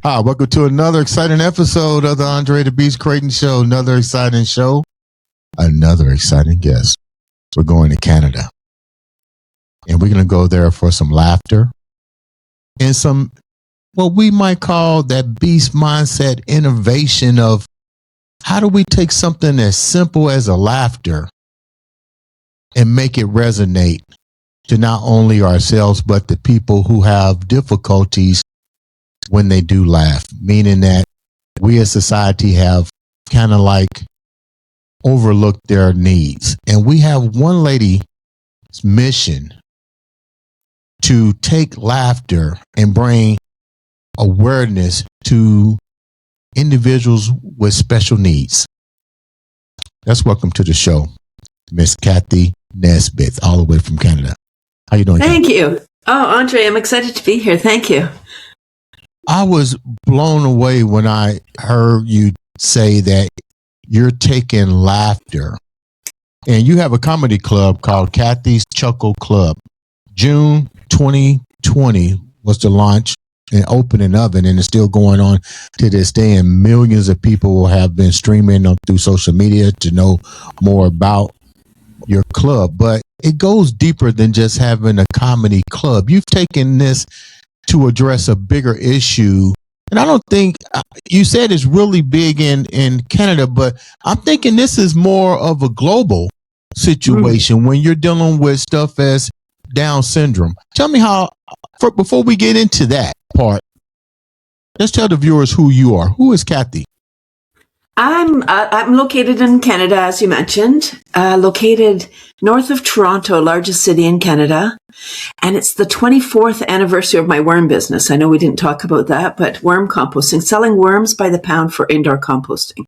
Hi, welcome to another exciting episode of the Andre The Beast Crayton Show. Another exciting show, another exciting guest. We're going to Canada, and we're going to go there for some laughter and some, what we might call that beast mindset innovation of how do we take something as simple as a laughter and make it resonate to not only ourselves, but the people who have difficulties when they do laugh, meaning that we as society have kind of like overlooked their needs. And we have one lady's mission to take laughter and bring awareness to individuals with special needs. Let's welcome to the show, Miss Cathy Nesbitt, all the way from Canada. How you doing? Thank you. Oh, Andre, I'm excited to be here. Thank you. I was blown away when I heard you say that you're taking laughter, and you have a comedy club called Cathy's Chuckle Club. June 2020 was the launch and opening of it, and it's still going on to this day, and millions of people have been streaming through social media to know more about your club. But it goes deeper than just having a comedy club. You've taken this to address a bigger issue. And I don't think you said it's really big in Canada, but I'm thinking this is more of a global situation when you're dealing with stuff as Down syndrome. Tell me how, before we get into that part, let's tell the viewers who you are. Who is Cathy? I'm located in Canada, as you mentioned, located north of Toronto, largest city in Canada. And it's the 24th anniversary of my worm business. I know we didn't talk about that, but worm composting, selling worms by the pound for indoor composting.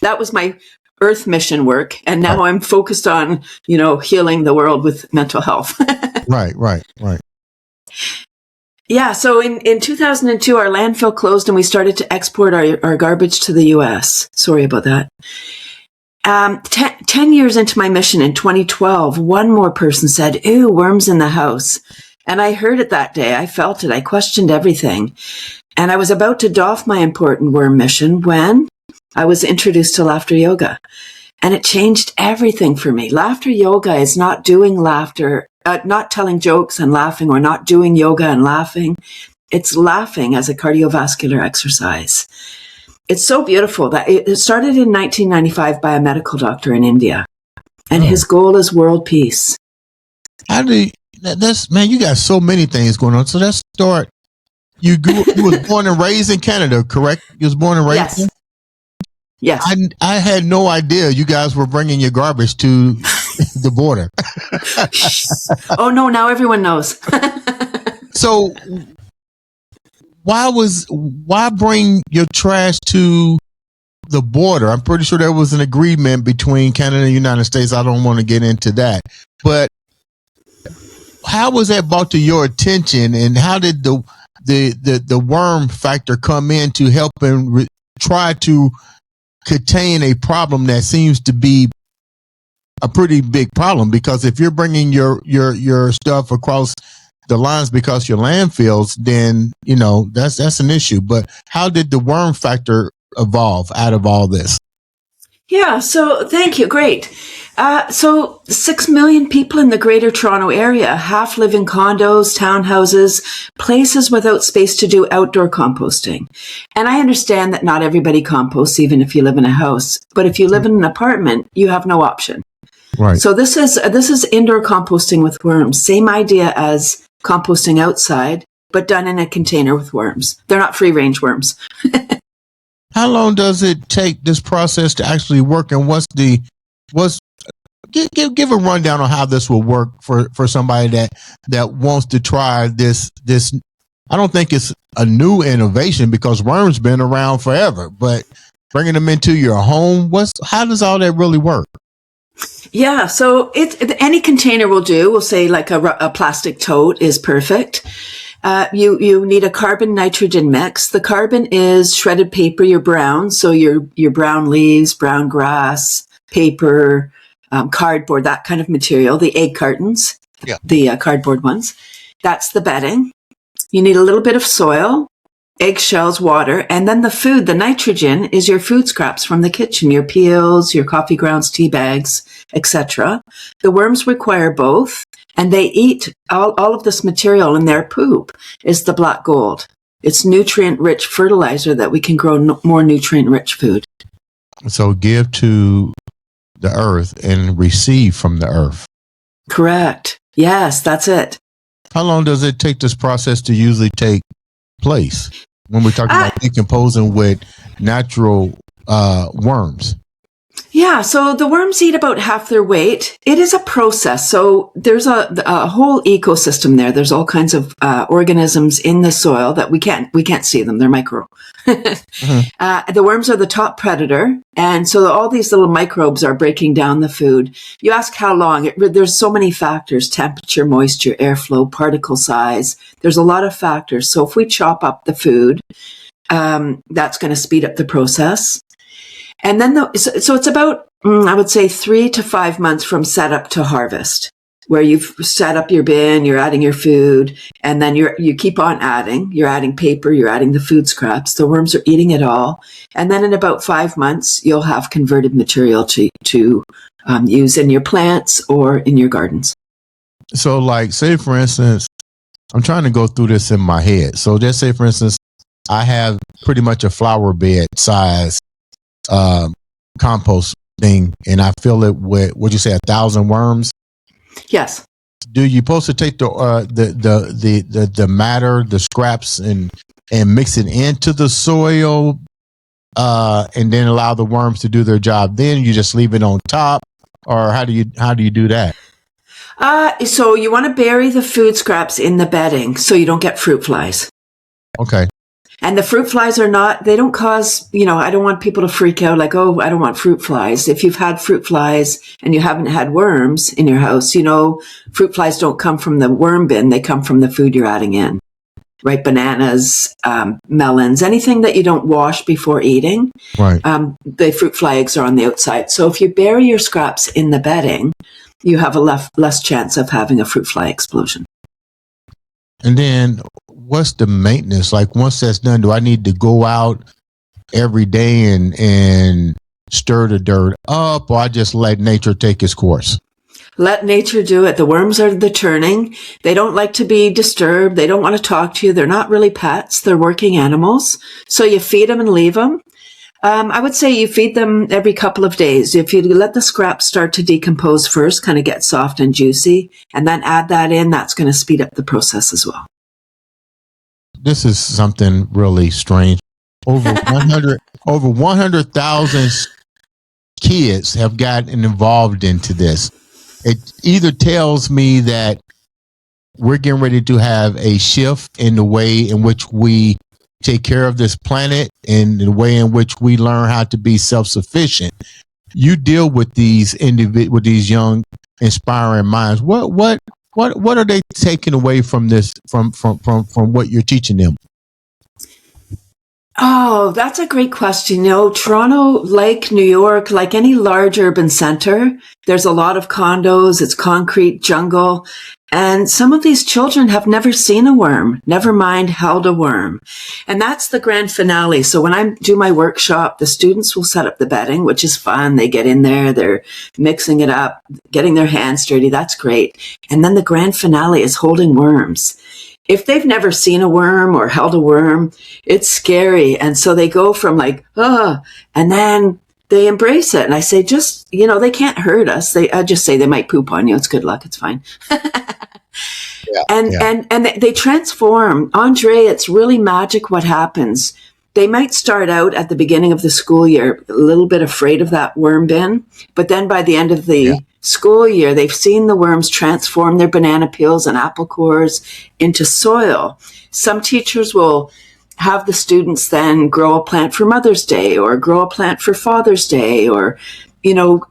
That was my earth mission work. And now I'm focused on, healing the world with mental health. Right. Yeah, so in 2002, our landfill closed and we started to export our garbage to the U.S. Sorry about that. 10 years into my mission in 2012, one more person said, "Ew, worms in the house." And I heard it that day. I felt it. I questioned everything. And I was about to doff my important worm mission when I was introduced to laughter yoga. And it changed everything for me. Laughter yoga is not doing laughter, not telling jokes and laughing, or not doing yoga and laughing. It's laughing as a cardiovascular exercise. It's so beautiful that it started in 1995 by a medical doctor in India. And his goal is world peace. How do man, you got so many things going on. So let's start. You was born and raised in Canada, correct? You was born and raised in? Yes. I had no idea you guys were bringing your garbage to the border. Oh no, now everyone knows. So why bring your trash to the border? I'm pretty sure there was an agreement between Canada and the United States. I don't want to get into that. But how was that brought to your attention, and how did the worm factor come in to help and try to contain a problem that seems to be a pretty big problem? Because if you're bringing your stuff across the lines because your landfills, then that's an issue. But how did the worm factor evolve out of all this? Yeah, so thank you. Great. So 6 million people in the Greater Toronto Area, half live in condos, townhouses, places without space to do outdoor composting. And I understand that not everybody composts, even if you live in a house. But if you live in an apartment, you have no option. Right. So this is indoor composting with worms. Same idea as composting outside, but done in a container with worms. They're not free-range worms. How long does it take this process to actually work, and give a rundown on how this will work for somebody that wants to try this. I don't think it's a new innovation because worms been around forever, but bringing them into your home, how does all that really work? Yeah, so any container will do. We'll say like a plastic tote is perfect. You need a carbon nitrogen mix. The carbon is shredded paper, your brown, so your brown leaves, brown grass, paper, cardboard, that kind of material. The egg cartons, the cardboard ones. That's the bedding. You need a little bit of soil, eggshells, water, and then the food. The nitrogen is your food scraps from the kitchen, your peels, your coffee grounds, tea bags, etc. The worms require both, and they eat all of this material, and their poop is the black gold. It's nutrient-rich fertilizer that we can grow more nutrient-rich food. So give to the earth and receive from the earth. Correct. Yes, that's it. How long does it take this process to usually take place when we're talking about decomposing with natural worms? Yeah, so the worms eat about half their weight. It is a process. So there's a whole ecosystem there. There's all kinds of organisms in the soil that we can't see them. They're micro. Mm-hmm. The worms are the top predator. And so all these little microbes are breaking down the food. You ask how long. There's so many factors: temperature, moisture, airflow, particle size. There's a lot of factors. So if we chop up the food, that's going to speed up the process. And then, so it's about, I would say, 3 to 5 months from setup to harvest, where you've set up your bin, you're adding your food, and then you keep on adding. You're adding paper, you're adding the food scraps. The worms are eating it all. And then in about 5 months, you'll have converted material to use in your plants or in your gardens. So, like, say, for instance, I'm trying to go through this in my head. So just say, for instance, I have pretty much a flower bed size compost thing, and I fill it with, would you say, 1,000 worms? Yes. Do you supposed to take the matter, the scraps, and mix it into the soil, and then allow the worms to do their job? Then you just leave it on top, or how do you do that? So you want to bury the food scraps in the bedding so you don't get fruit flies. Okay. And the fruit flies they don't cause, I don't want people to freak out like, oh, I don't want fruit flies. If you've had fruit flies and you haven't had worms in your house, fruit flies don't come from the worm bin. They come from the food you're adding in, right? Bananas, melons, anything that you don't wash before eating. Right. The fruit fly eggs are on the outside. So if you bury your scraps in the bedding, you have a less chance of having a fruit fly explosion. And then what's the maintenance? Like, once that's done, do I need to go out every day and stir the dirt up, or I just let nature take its course? Let nature do it. The worms are the turning. They don't like to be disturbed. They don't want to talk to you. They're not really pets. They're working animals. So you feed them and leave them. I would say you feed them every couple of days. If you let the scraps start to decompose first, kind of get soft and juicy, and then add that in, that's going to speed up the process as well. This is something really strange. Over 100,000 kids have gotten involved into this. It either tells me that we're getting ready to have a shift in the way in which we take care of this planet and the way in which we learn how to be self-sufficient. You deal with these with these young, inspiring minds. What are they taking away from this, from what you're teaching them? Oh, that's a great question. Toronto, like New York, like any large urban center, there's a lot of condos, it's concrete jungle. And some of these children have never seen a worm, never mind held a worm. And that's the grand finale. So when I do my workshop, the students will set up the bedding, which is fun. They get in there, they're mixing it up, getting their hands dirty. That's great. And then the grand finale is holding worms. If they've never seen a worm or held a worm, it's scary. And so they go from like, and then they embrace it. And I say, just, they can't hurt us. I just say they might poop on you. It's good luck. It's fine. And they transform. Andre, it's really magic what happens. they might start out at the beginning of the school year a little bit afraid of that worm bin, but then by the end of the school year, they've seen the worms transform their banana peels and apple cores into soil. Some teachers will have the students then grow a plant for Mother's Day, or grow a plant for Father's Day, or,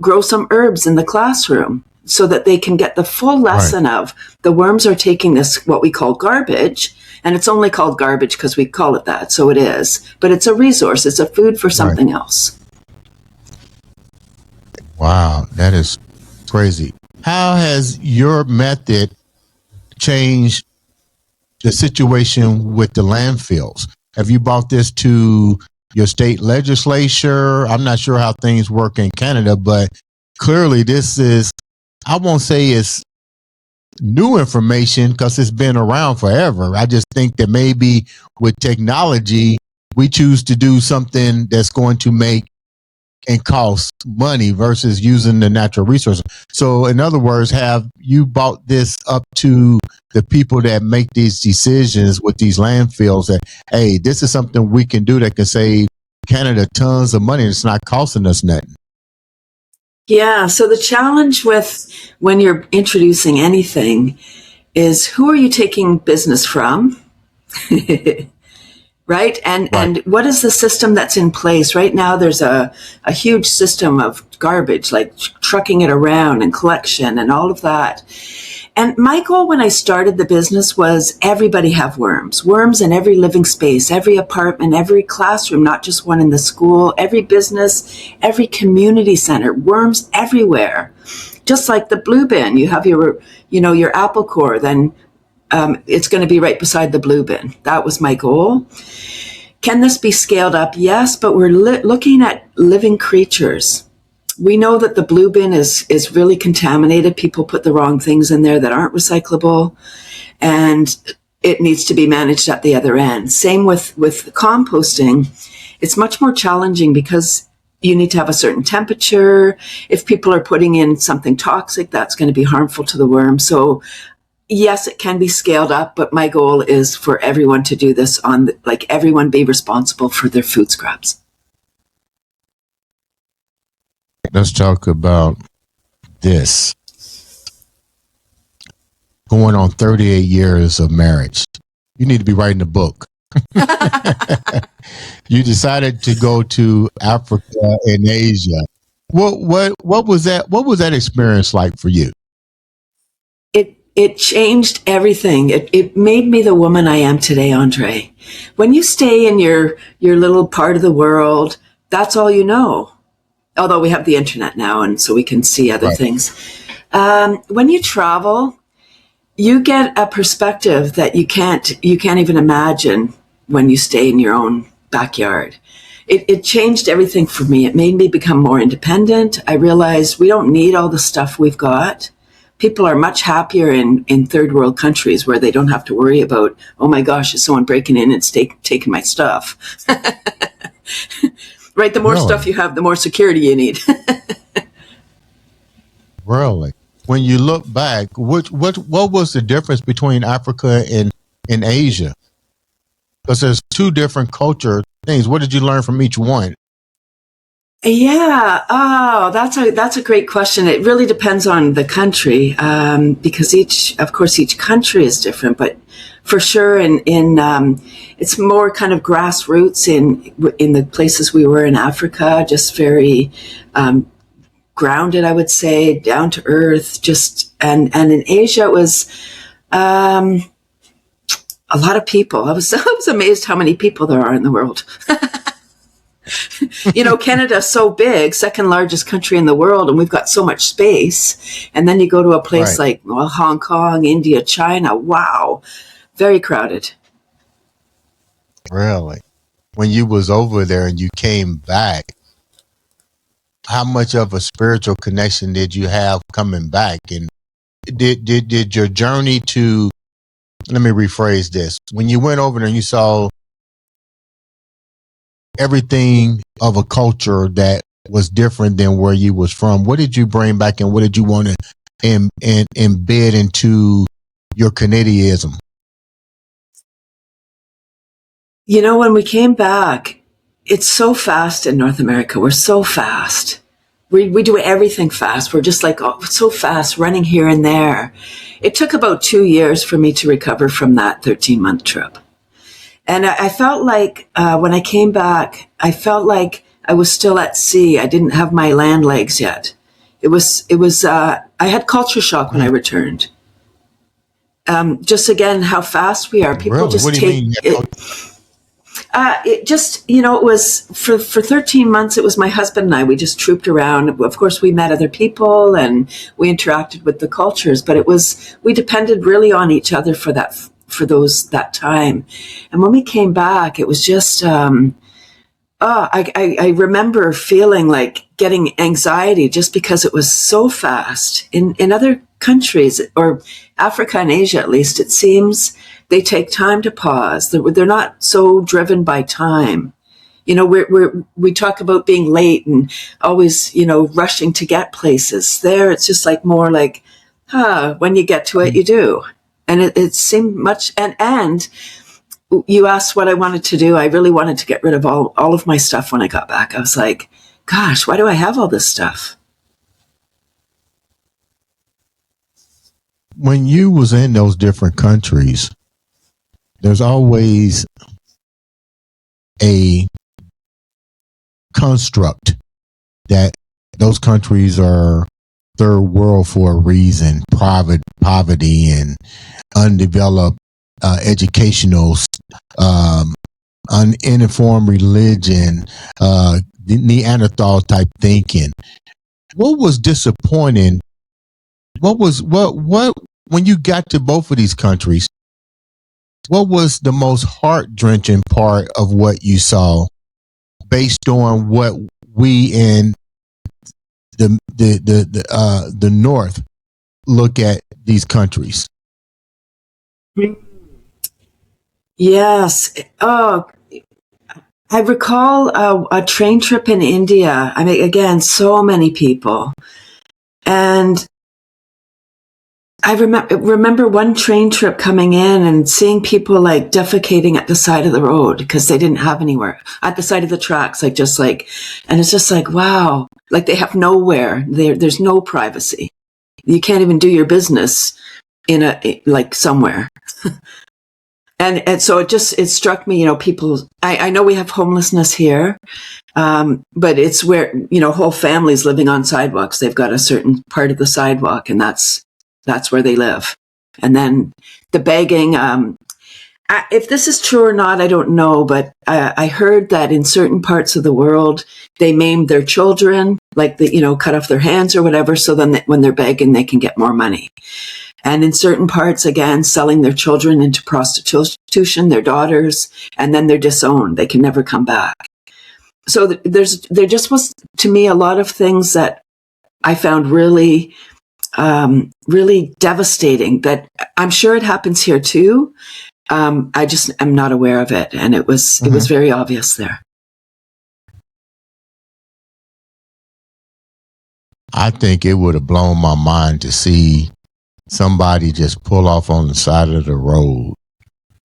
grow some herbs in the classroom, so that they can get the full lesson of the worms are taking this, what we call garbage. And it's only called garbage because we call it that. So it is. But it's a resource. It's a food for something else. Wow, that is crazy. How has your method changed the situation with the landfills? Have you brought this to your state legislature? I'm not sure how things work in Canada, but clearly this is, I won't say it's new information because it's been around forever. I just think that maybe with technology, we choose to do something that's going to make and cost money versus using the natural resources. So in other words, have you brought this up to the people that make these decisions with these landfills that, hey, this is something we can do that can save Canada tons of money and it's not costing us nothing? Yeah, so the challenge with when you're introducing anything is, who are you taking business from? Right? And what is the system that's in place? Right now, there's a huge system of garbage, like trucking it around and collection and all of that. And my goal when I started the business was everybody have worms. Worms in every living space, every apartment, every classroom, not just one in the school, every business, every community center, worms everywhere. Just like the blue bin, you have your apple core, then it's going to be right beside the blue bin. That was my goal. Can this be scaled up? Yes, but we're looking at living creatures. We know that the blue bin is really contaminated. People put the wrong things in there that aren't recyclable, and it needs to be managed at the other end. Same with composting. It's much more challenging because you need to have a certain temperature. If people are putting in something toxic, that's going to be harmful to the worm. So yes, it can be scaled up, but my goal is for everyone to do this everyone be responsible for their food scraps. Let's talk about this. Going on 38 years of marriage. You need to be writing a book. You decided to go to Africa and Asia. What was that? What was that experience like for you? It changed everything. It made me the woman I am today, Andre. When you stay in your little part of the world, that's all you know. Although we have the internet now, and so we can see other things. When you travel, you get a perspective that you can't even imagine when you stay in your own backyard. It changed everything for me. It made me become more independent. I realized we don't need all the stuff we've got. People are much happier in third world countries where they don't have to worry about, oh my gosh, is someone breaking in and taking my stuff? Right, the more stuff you have, the more security you need. Really? When you look back, what was the difference between Africa and Asia? Because there's two different culture things. What did you learn from each one? Yeah. Oh, that's a great question. It really depends on the country, because each country is different. But for sure, in it's more kind of grassroots in the places we were in Africa. Just very grounded, I would say, down to earth. And in Asia, it was a lot of people. I was amazed how many people there are in the world. Canada's so big, second largest country in the world, and we've got so much space. And then you go to a place like Hong Kong, India, China. Wow. Very crowded. Really? When you was over there and you came back, how much of a spiritual connection did you have coming back? And did your journey to, let me rephrase this. When you went over there and you saw everything of a culture that was different than where you was from, what did you bring back and what did you want to embed into your Canadianism? When we came back, it's so fast in North America. We're so fast. We do everything fast. We're just like, oh, so fast, running here and there. It took about 2 years for me to recover from that 13-month trip. And I felt like when I came back, I felt like I was still at sea. I didn't have my land legs yet. I had culture shock when I returned. Just again, how fast we are. People Really? just What do take you mean? it. It just, it was for 13 months, it was my husband and I, we just trooped around. Of course, we met other people and we interacted with the cultures, but we depended really on each other for that time. And when we came back, it was just, I remember feeling like getting anxiety just because it was so fast. In other countries, or Africa and Asia at least, it seems they take time to pause. They're not so driven by time. We talk about being late and always, rushing to get places. There, it's just like more like, when you get to it, you do. And it seemed much, and you asked what I wanted to do. I really wanted to get rid of all of my stuff when I got back. I was like, gosh, why do I have all this stuff? When you was in those different countries, there's always a construct that those countries are third world for a reason, poverty and undeveloped educational, uninformed religion, Neanderthal type thinking. What was disappointing? What when you got to both of these countries? What was the most heart-wrenching part of what you saw, based on what we in the North look at these countries? Yes. Oh, I recall a train trip in India. I mean, again, so many people. And I remember one train trip coming in and seeing people like defecating at the side of the road because they didn't have anywhere, at the side of the tracks, and it's just like, wow, like they have nowhere. There's no privacy. You can't even do your business like somewhere. And so it struck me, people, I know we have homelessness here, but it's where, whole families living on sidewalks. They've got a certain part of the sidewalk, and that's where they live. And then the begging, if this is true or not, I don't know, but I heard that in certain parts of the world, they maimed their children, like cut off their hands or whatever, so then when they're begging, they can get more money. And in certain parts, again, selling their children into prostitution, their daughters, and then they're disowned. They can never come back. So there just was, to me, a lot of things that I found really, really devastating, that I'm sure it happens here too. I just am not aware of it. And it was very obvious there. I think it would have blown my mind to see somebody just pull off on the side of the road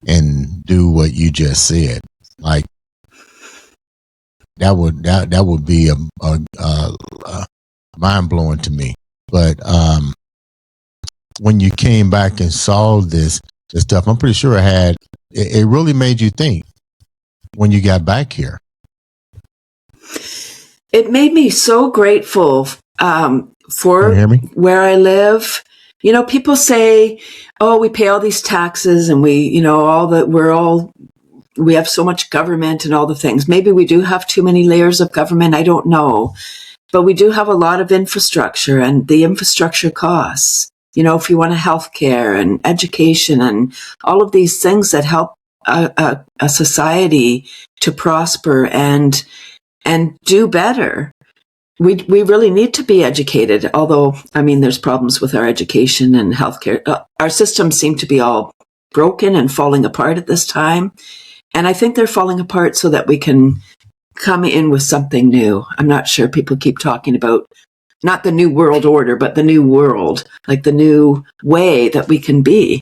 and do what you just said. Like that would be a mind blowing to me. But when you came back and saw this stuff, I'm pretty sure it really made you think when you got back here. It made me so grateful for where I live. People say, oh, we pay all these taxes and we have so much government and all the things. Maybe we do have too many layers of government. I don't know. But we do have a lot of infrastructure, and the infrastructure costs. If you want healthcare and education and all of these things that help a society to prosper and do better. We really need to be educated, although, there's problems with our education and healthcare. Our systems seem to be all broken and falling apart at this time. And I think they're falling apart so that we can come in with something new. I'm not sure. People keep talking about not the new world order, but the new world, like the new way that we can be.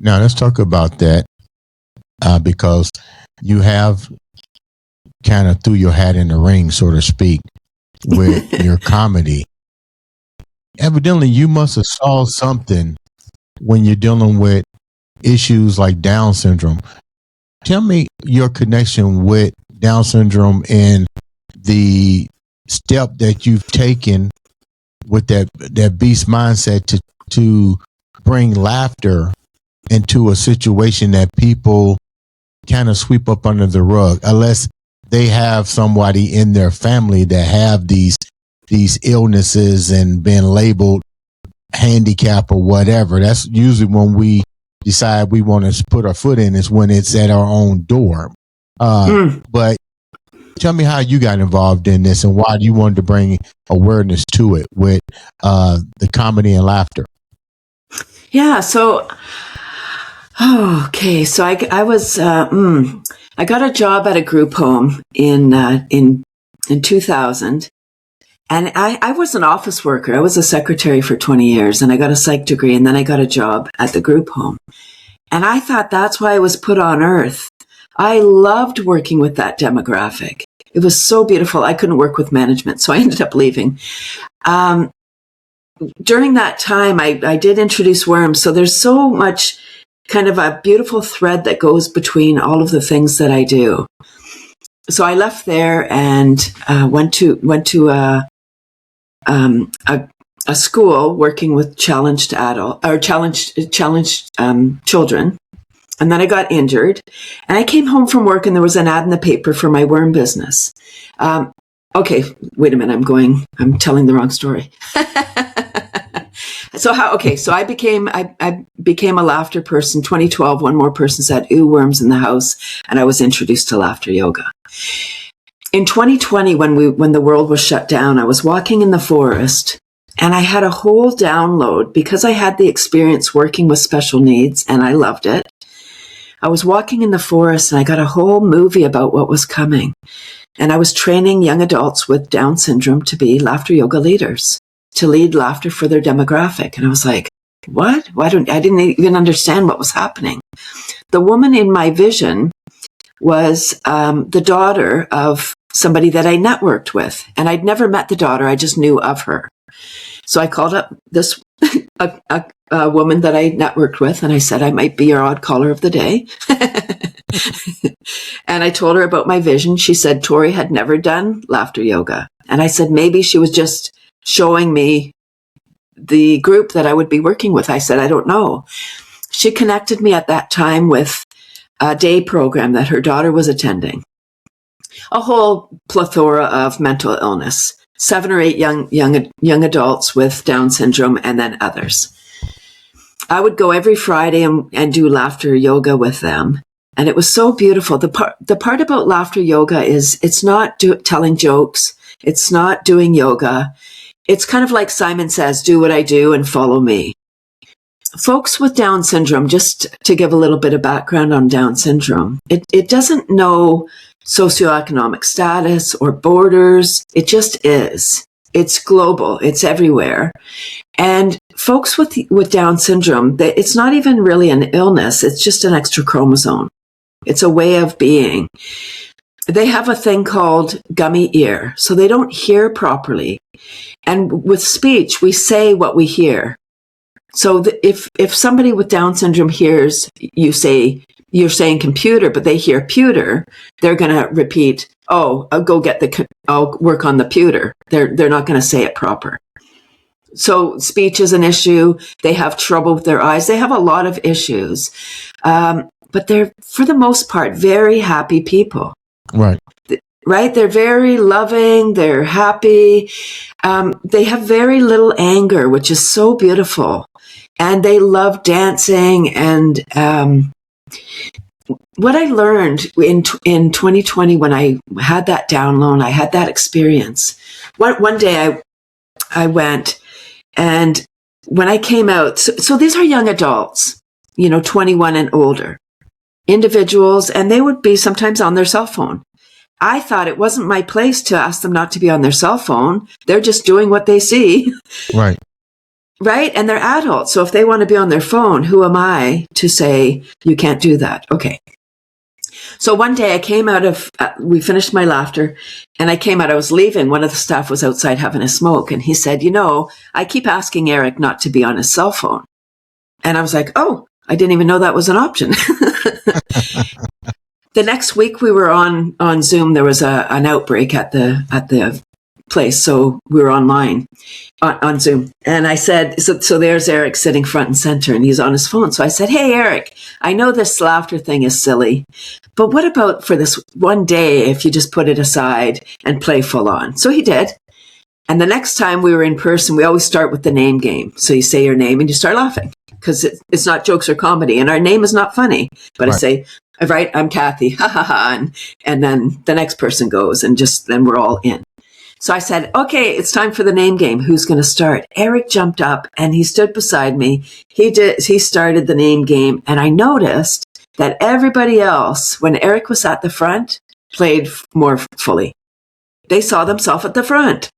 Now let's talk about that because you have kind of threw your hat in the ring, so to speak, with your comedy. Evidently, you must have saw something when you're dealing with issues like Down syndrome. Tell me your connection with Down syndrome and the step that you've taken with that beast mindset to bring laughter into a situation that people kind of sweep up under the rug, unless they have somebody in their family that have these illnesses and been labeled handicap or whatever. That's usually when we decide we want to put our foot in, is when it's at our own door. But tell me how you got involved in this and why you wanted to bring awareness to it with the comedy and laughter. Yeah. So, okay. So I was, I got a job at a group home in 2000. And I was an office worker. I was a secretary for 20 years and I got a psych degree and then I got a job at the group home. And I thought that's why I was put on earth. I loved working with that demographic. It was so beautiful. I couldn't work with management, so I ended up leaving. During that time, I did introduce worms. So there's so much kind of a beautiful thread that goes between all of the things that I do. So I left there and went to a school working with challenged children. And then I got injured and I came home from work and there was an ad in the paper for my worm business. Okay, wait a minute. I'm telling the wrong story. So I became a laughter person. 2012, one more person said, "Ooh, worms in the house." And I was introduced to laughter yoga. In 2020, when the world was shut down, I was walking in the forest and I had a whole download because I had the experience working with special needs and I loved it. I was walking in the forest and I got a whole movie about what was coming. And I was training young adults with Down syndrome to be laughter yoga leaders, to lead laughter for their demographic. And I was like, what? I didn't even understand what was happening. The woman in my vision was the daughter of somebody that I networked with. And I'd never met the daughter. I just knew of her. So I called up this a woman that I networked with, and I said, I might be your odd caller of the day. And I told her about my vision. She said Tori had never done laughter yoga. And I said, maybe she was just showing me the group that I would be working with. I said, I don't know. She connected me at that time with a day program that her daughter was attending. A whole plethora of mental illness. 7 or 8 young adults with Down syndrome and then others. I would go every Friday and do laughter yoga with them. And it was so beautiful. The part about laughter yoga is it's not telling jokes. It's not doing yoga. It's kind of like Simon Says, do what I do and follow me. Folks with Down syndrome, just to give a little bit of background on Down syndrome, it doesn't know socioeconomic status or borders. It just is. It's global. It's everywhere. And folks with Down syndrome, it's not even really an illness. It's just an extra chromosome. It's a way of being. They have a thing called gummy ear, so they don't hear properly. And with speech, we say what we hear. So if somebody with Down syndrome hears you say, you're saying computer, but they hear pewter, they're going to repeat, oh, I'll work on the pewter. They're not going to say it proper. So speech is an issue. They have trouble with their eyes. They have a lot of issues. But they're, for the most part, very happy people. Right. Right? They're very loving. They're happy. They have very little anger, which is so beautiful. And they love dancing. And what I learned in 2020 when I had that download, I had that experience. One day I went, and when I came out, so these are young adults, 21 and older individuals, and they would be sometimes on their cell phone. I thought it wasn't my place to ask them not to be on their cell phone. They're just doing what they see. Right. Right? And they're adults. So if they want to be on their phone, who am I to say you can't do that? Okay. So one day I came out of, we finished my laughter and I came out, I was leaving. One of the staff was outside having a smoke and he said, I keep asking Eric not to be on his cell phone. And I was like, oh, I didn't even know that was an option. The next week we were on Zoom. There was an outbreak at the place. So we were online on Zoom. And I said, so there's Eric sitting front and center and he's on his phone. So I said, hey, Eric, I know this laughter thing is silly, but what about for this one day if you just put it aside and play full on? So he did. And the next time we were in person, we always start with the name game. So you say your name and you start laughing because it's not jokes or comedy and our name is not funny. But right. I say, right, I'm Cathy, ha ha ha. And then the next person goes and then we're all in. So I said, okay, it's time for the name game. Who's going to start? Eric jumped up and he stood beside me. He started the name game. And I noticed that everybody else, when Eric was at the front, played more fully. They saw themselves at the front.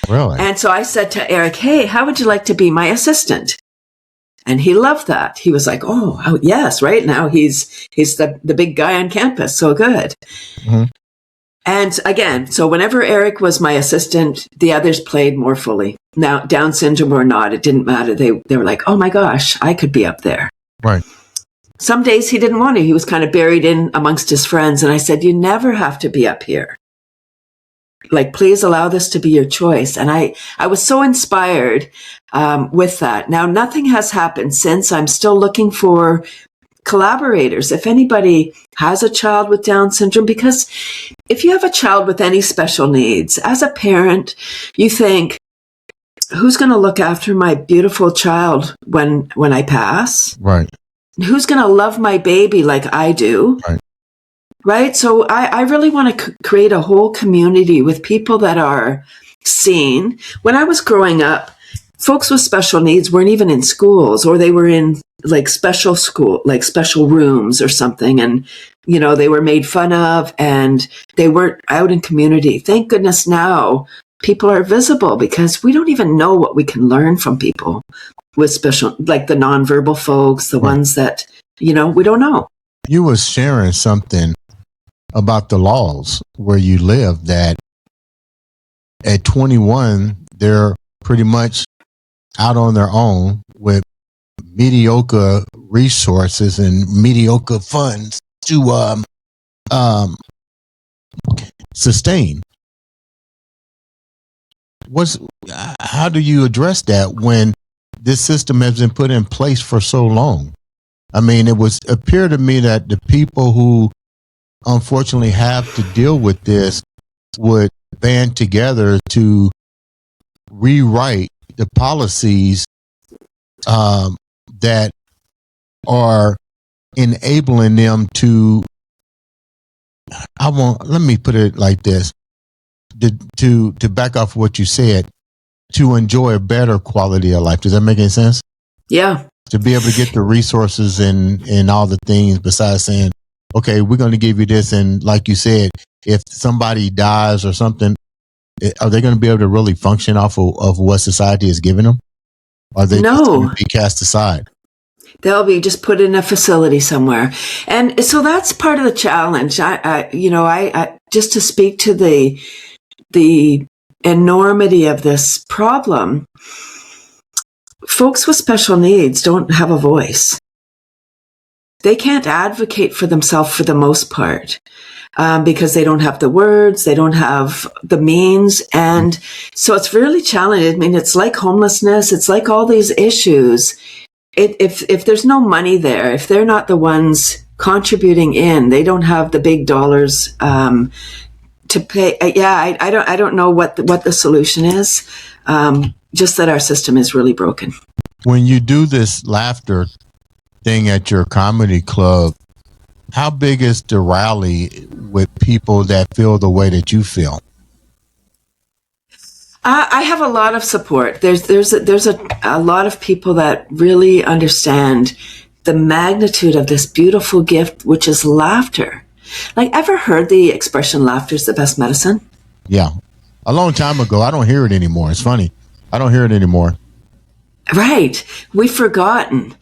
Really? And so I said to Eric, hey, how would you like to be my assistant? And he loved that. He was like, oh yes, right now he's the big guy on campus. So good. Mm-hmm. And again, so whenever Eric was my assistant, the others played more fully. Now, Down syndrome or not, it didn't matter. They were like, oh my gosh, I could be up there. Right. Some days he didn't want to. He was kind of buried in amongst his friends. And I said, you never have to be up here. Like, please allow this to be your choice. And I was so inspired with that. Now, nothing has happened since. I'm still looking for collaborators. If anybody has a child with Down syndrome, because if you have a child with any special needs, as a parent, you think, who's going to look after my beautiful child when I pass? Right. Who's going to love my baby like I do? Right. Right. So I really want to create a whole community with people that are seen. When I was growing up, folks with special needs weren't even in schools, or they were in like special school, like special rooms or something. And, they were made fun of and they weren't out in community. Thank goodness now people are visible because we don't even know what we can learn from people with special, like the nonverbal folks, the ones that, we don't know. You was sharing something about the laws where you live that at 21, they're pretty much out on their own with mediocre resources and mediocre funds to sustain. How do you address that when this system has been put in place for so long? I mean, it was appear to me that the people who unfortunately have to deal with this would band together to rewrite the policies that are enabling them to, let me put it like this, to back off what you said, to enjoy a better quality of life. Does that make any sense? Yeah. To be able to get the resources and all the things besides saying, okay, we're going to give you this. And like you said, if somebody dies or something, are they going to be able to really function off of what society is giving them? Or are they just going to be cast aside? They'll be just put in a facility somewhere. And so that's part of the challenge. I just to speak to the enormity of this problem, folks with special needs don't have a voice. They can't advocate for themselves for the most part because they don't have the words, they don't have the means. And so it's really challenging. I mean, it's like homelessness. It's like all these issues. If there's no money there, if they're not the ones contributing in, they don't have the big dollars to pay. I don't know what the solution is. Just that our system is really broken. When you do this laughter thing at your comedy club, how big is the rally with people that feel the way that you feel? I have a lot of support. There's a lot of people that really understand the magnitude of this beautiful gift, which is laughter. Like, ever heard the expression laughter is the best medicine? Yeah. A long time ago. I don't hear it anymore. It's funny. I don't hear it anymore. Right. We've forgotten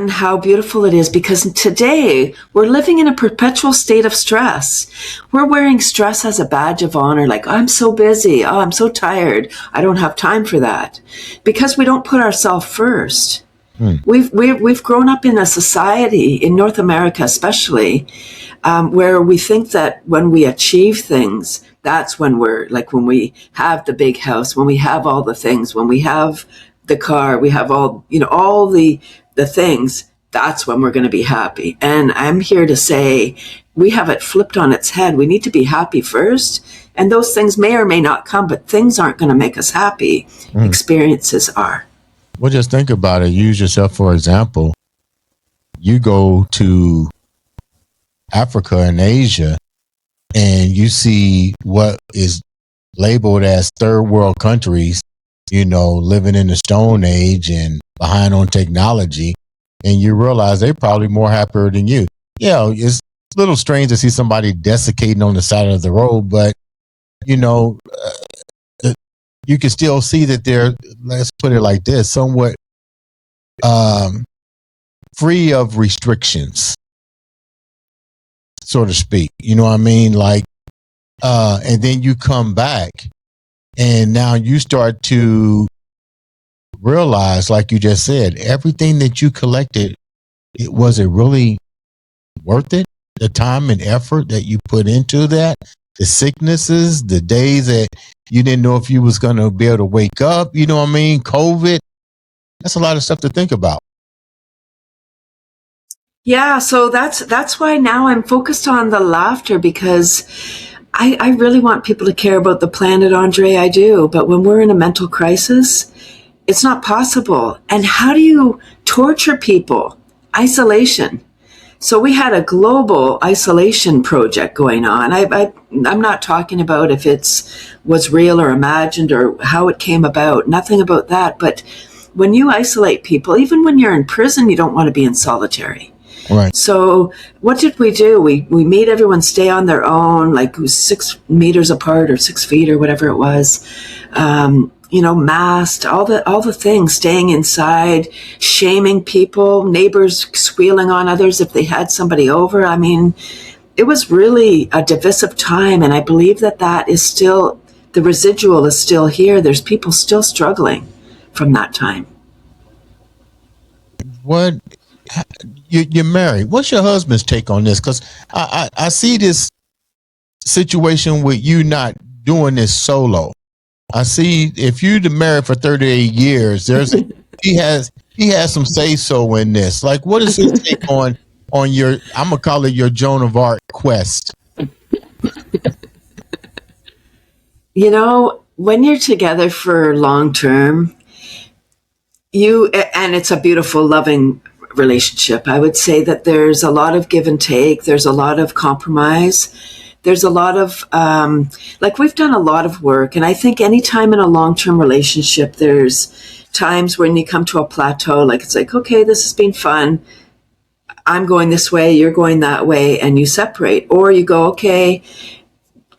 how beautiful it is, because today we're living in a perpetual state of stress. We're wearing stress as a badge of honor. Like, I'm so busy. Oh, I'm so tired. I don't have time for that, because we don't put ourselves first. We've grown up in a society in North America, especially, where we think that when we achieve things, that's when we're like, when we have the big house, when we have all the things, when we have the car, we have all, all the things, that's when we're going to be happy. And I'm here to say we have it flipped on its head. We need to be happy first. And those things may or may not come, but things aren't going to make us happy. Experiences are. Well, just think about it. Use yourself for example. You go to Africa and Asia, and you see what is labeled as third world countries, living in the Stone Age and behind on technology, and you realize they're probably more happier than you. Yeah, it's a little strange to see somebody desiccating on the side of the road, but you can still see that they're, let's put it like this, somewhat free of restrictions, so to speak. You know what I mean? Like, and then you come back and now you start to realize, like you just said, everything that you collected, was it really worth it? The time and effort that you put into that, the sicknesses, the days that you didn't know if you was going to be able to wake up, you know what I mean? COVID, that's a lot of stuff to think about. Yeah, so that's why now I'm focused on the laughter, because I really want people to care about the planet, Andre. I do. But when we're in a mental crisis, it's not possible. And how do you torture people? Isolation. So we had a global isolation project going on. I'm not talking about if was real or imagined or how it came about. Nothing about that. But when you isolate people, even when you're in prison, you don't want to be in solitary. Right. So what did we do? We made everyone stay on their own, like 6 meters apart or 6 feet or whatever it was. Masked, all the things, staying inside, shaming people, neighbors squealing on others if they had somebody over. I mean, it was really a divisive time. And I believe that is still, the residual is still here. There's people still struggling from that time. What? You're married. What's your husband's take on this? Because I see this situation with you not doing this solo. I see if you've been married for 38 years, he has some say so in this. Like, what is his take on your, I'm gonna call it your Joan of Arc quest? When you're together for long term, and it's a beautiful, loving relationship. I would say that there's a lot of give and take. There's a lot of compromise. There's a lot of, we've done a lot of work. And I think anytime in a long-term relationship, there's times when you come to a plateau, like it's like, okay, this has been fun. I'm going this way, you're going that way, and you separate. Or you go, okay,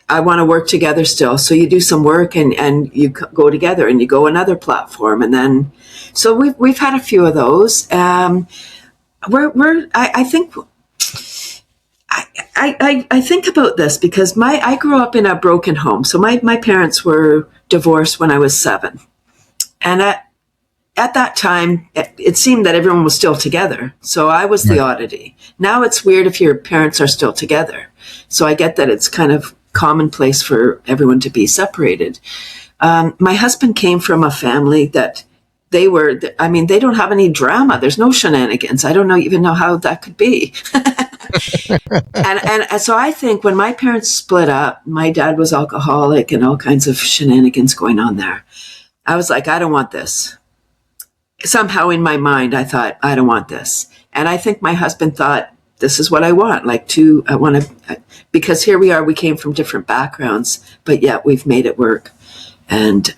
I want to work together still. So you do some work and you go together and you go another platform. And then, so we've had a few of those. I think about this because I grew up in a broken home. So my parents were divorced when I was 7. And at that time, it seemed that everyone was still together. So I was the oddity. Now it's weird if your parents are still together. So I get that it's kind of commonplace for everyone to be separated. My husband came from a family that they don't have any drama. There's no shenanigans. I don't even know how that could be. and so I think when my parents split up, my dad was alcoholic and all kinds of shenanigans going on there. I was like, I don't want this. Somehow in my mind, I thought, I don't want this. And I think my husband thought, this is what I want. Because here we are, we came from different backgrounds, but yet we've made it work. And,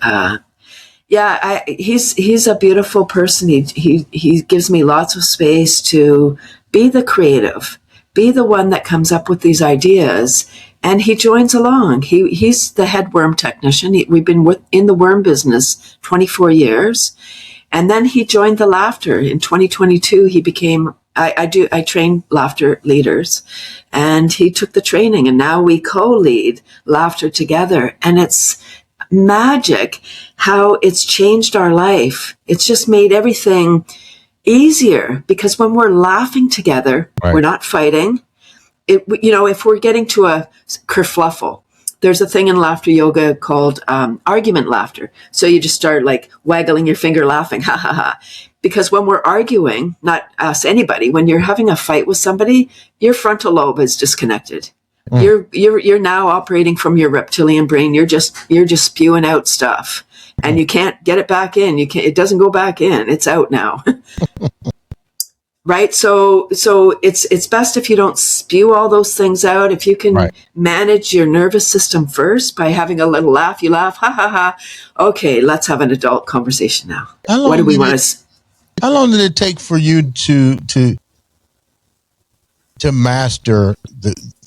he's a beautiful person. He gives me lots of space to be the creative, be the one that comes up with these ideas, and he joins along. He's the head worm technician. We've been in the worm business 24 years, And then he joined the laughter. In 2022, he became, I train laughter leaders, and he took the training, and now we co-lead laughter together. And it's magic how it's changed our life. It's just made everything easier, because when we're laughing together, Right. we're not fighting. If we're getting to a kerfluffle, there's a thing in laughter yoga called argument laughter. So you just start like waggling your finger, laughing, ha ha ha. Because when we're arguing, not us, anybody, when you're having a fight with somebody, your frontal lobe is disconnected. You're now operating from your reptilian brain. You're just spewing out stuff, and you can't get it back in. It doesn't go back in. It's out now. Right. So it's best if you don't spew all those things out. If you can manage your nervous system first by having a little laugh, you laugh, ha ha ha. Okay, let's have an adult conversation now. What do we want to? How long did it take for you to master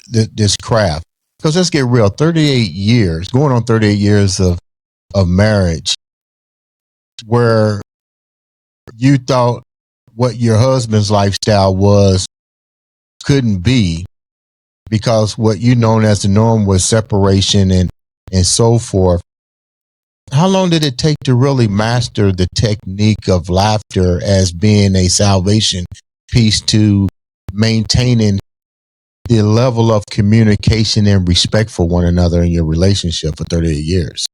this craft? Because let's get real, 38 years, going on 38 years of marriage, where you thought what your husband's lifestyle was couldn't be, because what you known as the norm was separation and so forth. How long did it take to really master the technique of laughter as being a salvation piece to maintaining the level of communication and respect for one another in your relationship for 38 years?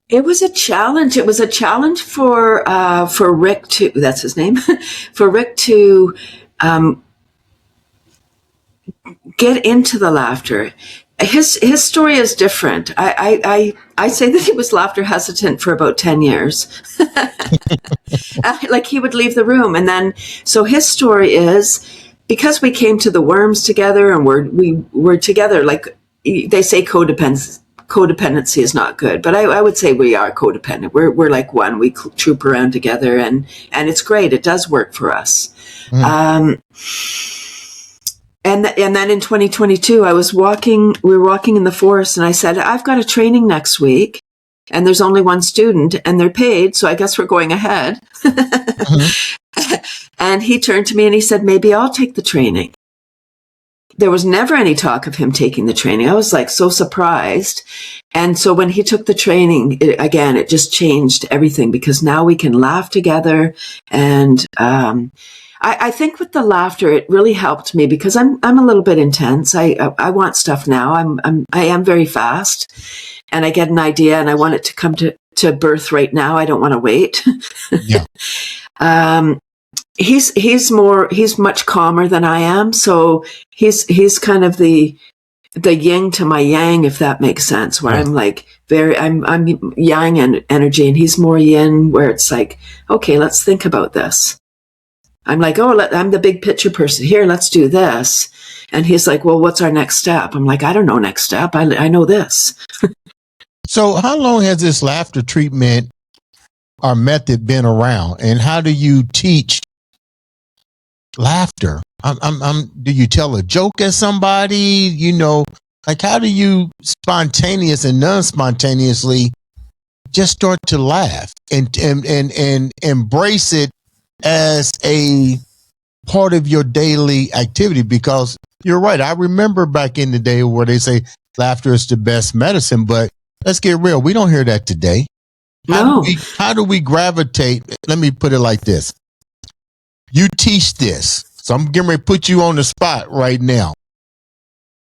It was a challenge. It was a challenge for Rick to, that's his name, for Rick to get into the laughter. His story is different. I say that he was laughter hesitant for about 10 years. Like he would leave the room. And then, so his story is, because we came to the worms together and we're together, like they say codependency is not good, but I would say we are codependent. We're like one. We troop around together, and it's great. It does work for us. And then in 2022, we were walking in the forest, and I said, I've got a training next week, and there's only one student, and they're paid, so I guess we're going ahead. And he turned to me and he said, maybe I'll take the training. There was never any talk of him taking the training. I was like so surprised. And so when he took the training, it just changed everything, because now we can laugh together. And I think with the laughter, it really helped me, because I'm a little bit intense. I want stuff now. I am very fast, and I get an idea and I want it to come to birth right now. I don't want to wait. Yeah. He's much calmer than I am. So he's kind of the yin to my yang, if that makes sense, where I'm like I'm yang energy, and he's more yin, where it's like, okay, let's think about this. I'm like, I'm the big picture person here. Let's do this. And he's like, well, what's our next step? I'm like, I don't know next step. I know this. So how long has this laughter treatment or method been around, and how do you teach laughter? Do you tell a joke at somebody? Like, how do you spontaneous and non-spontaneously just start to laugh and embrace it as a part of your daily activity? Because you're right. I remember back in the day where they say laughter is the best medicine, but let's get real. We don't hear that today. How do we gravitate? Let me put it like this. You teach this. So I'm getting ready to put you on the spot right now.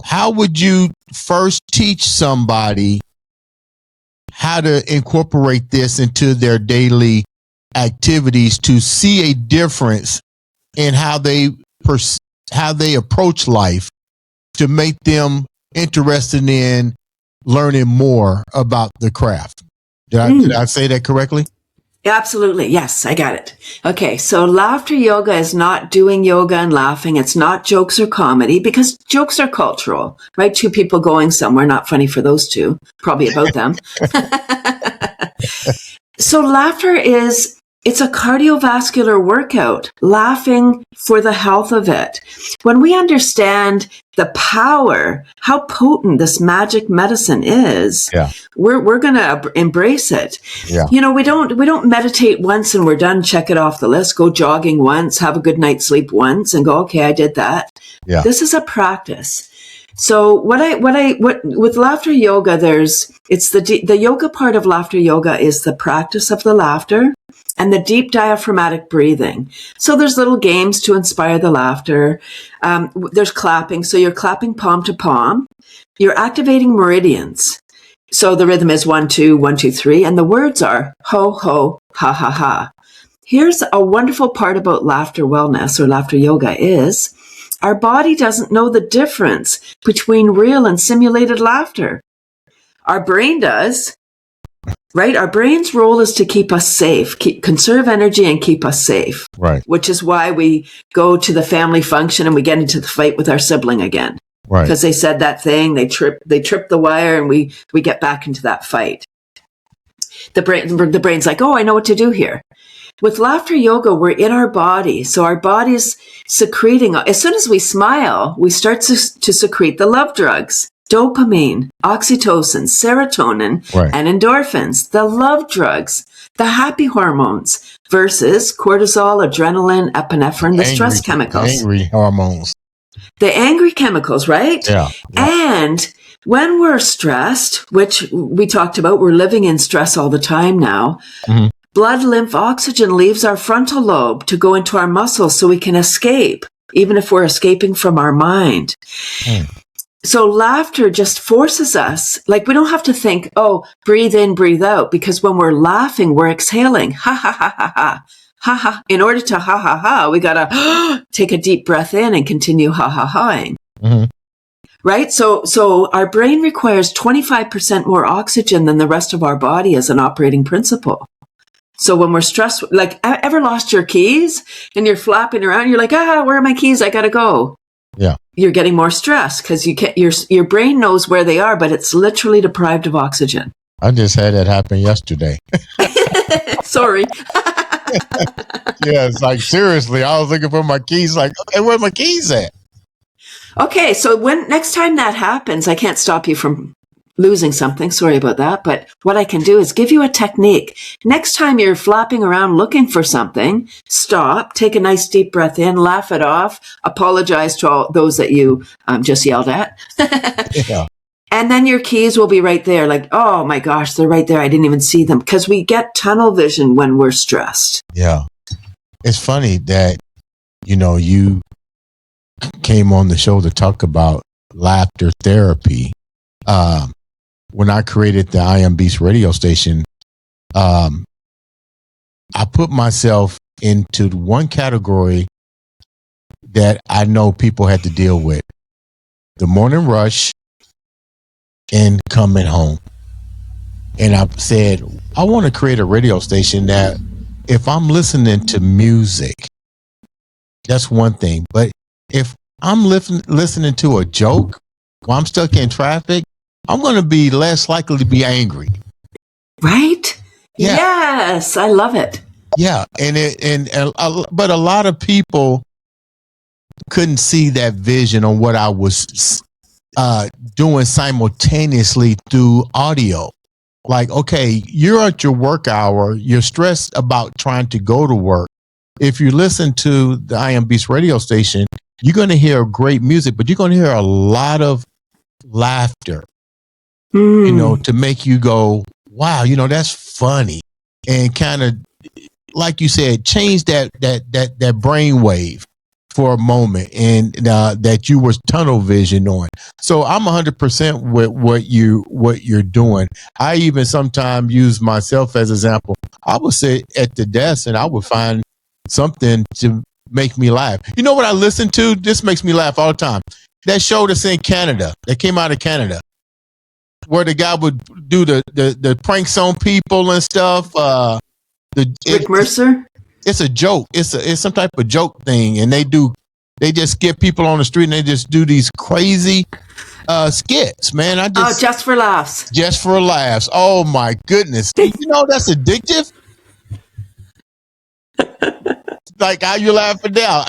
How would you first teach somebody how to incorporate this into their daily activities to see a difference in how they approach life, to make them interested in learning more about the craft? Did I say that correctly? Absolutely. Yes, I got it. Okay. So laughter yoga is not doing yoga and laughing. It's not jokes or comedy, because jokes are cultural, right? Two people going somewhere, not funny for those two, probably about them. So laughter it's a cardiovascular workout, laughing for the health of it. When we understand the power, how potent this magic medicine is, we're going to embrace it. Yeah. You know, we don't meditate once and we're done, check it off the list, go jogging once, have a good night's sleep once and go, okay, I did that. Yeah. This is a practice. So what with laughter yoga, it's the yoga part of laughter yoga is the practice of the laughter and the deep diaphragmatic breathing. So there's little games to inspire the laughter. There's clapping. So you're clapping palm to palm. You're activating meridians. So the rhythm is 1, 2, 1, 2, 3. And the words are ho, ho, ha, ha, ha. Here's a wonderful part about laughter wellness or laughter yoga is our body doesn't know the difference between real and simulated laughter. Our brain does. Right? Our brain's role is to keep us safe, conserve energy and keep us safe. Right. Which is why we go to the family function and we get into the fight with our sibling again. Right. Because they said that thing, they trip the wire and we get back into that fight. The brain's like, oh, I know what to do here. With laughter yoga, we're in our body. So our body's secreting, as soon as we smile, we start to secrete the love drugs. Dopamine, oxytocin, serotonin, and endorphins, the love drugs, the happy hormones versus cortisol, adrenaline, epinephrine, the stress chemicals. Angry hormones. The angry chemicals, right? Yeah. And when we're stressed, which we talked about, we're living in stress all the time now, blood, lymph, oxygen leaves our frontal lobe to go into our muscles so we can escape, even if we're escaping from our mind. So laughter just forces us, like we don't have to think, oh, breathe in, breathe out, because when we're laughing, we're exhaling. Ha, ha, ha, ha, ha. Ha, ha. In order to ha, ha, ha, we got to take a deep breath in and continue ha, ha, haing. Right? So our brain requires 25% more oxygen than the rest of our body as an operating principle. So when we're stressed, like ever lost your keys and you're flapping around, you're like, where are my keys? I got to go. Yeah. You're getting more stress because your brain knows where they are, but it's literally deprived of oxygen. I just had that happen yesterday. Sorry. Yeah, it's like, seriously, I was looking for my keys, like, okay, where are my keys at? Okay, so next time that happens, I can't stop you from losing something. Sorry about that. But what I can do is give you a technique. Next time you're flapping around looking for something, stop, take a nice deep breath in, laugh it off, apologize to all those that you just yelled at. Yeah. And then your keys will be right there. Like, oh my gosh, they're right there. I didn't even see them, because we get tunnel vision when we're stressed. Yeah. It's funny that, you came on the show to talk about laughter therapy. When I created the I Am Beast radio station, I put myself into one category that I know people had to deal with: the morning rush and coming home. And I said, I want to create a radio station that if I'm listening to music, that's one thing. But if I'm listening to a joke while I'm stuck in traffic, I'm going to be less likely to be angry. Right? Yeah. Yes, I love it. Yeah, but a lot of people couldn't see that vision on what I was doing simultaneously through audio. Like, okay, you're at your work hour, you're stressed about trying to go to work. If you listen to the I Am Beast radio station, you're going to hear great music, but you're going to hear a lot of laughter. To make you go, wow, that's funny, and kind of, like you said, change that brain wave for a moment, and that you were tunnel vision on. So I'm 100% with what you're doing. I even sometimes use myself as an example. I would sit at the desk and I would find something to make me laugh. You know what I listen to? This makes me laugh all the time. That show that's in Canada, that came out of Canada, where the guy would do the pranks on people and stuff. Rick Mercer? It's a joke. It's some type of joke thing, and they just get people on the street and they just do these crazy skits, man. Just for laughs. Just for laughs. Oh my goodness. That's addictive. Like how you laughing now.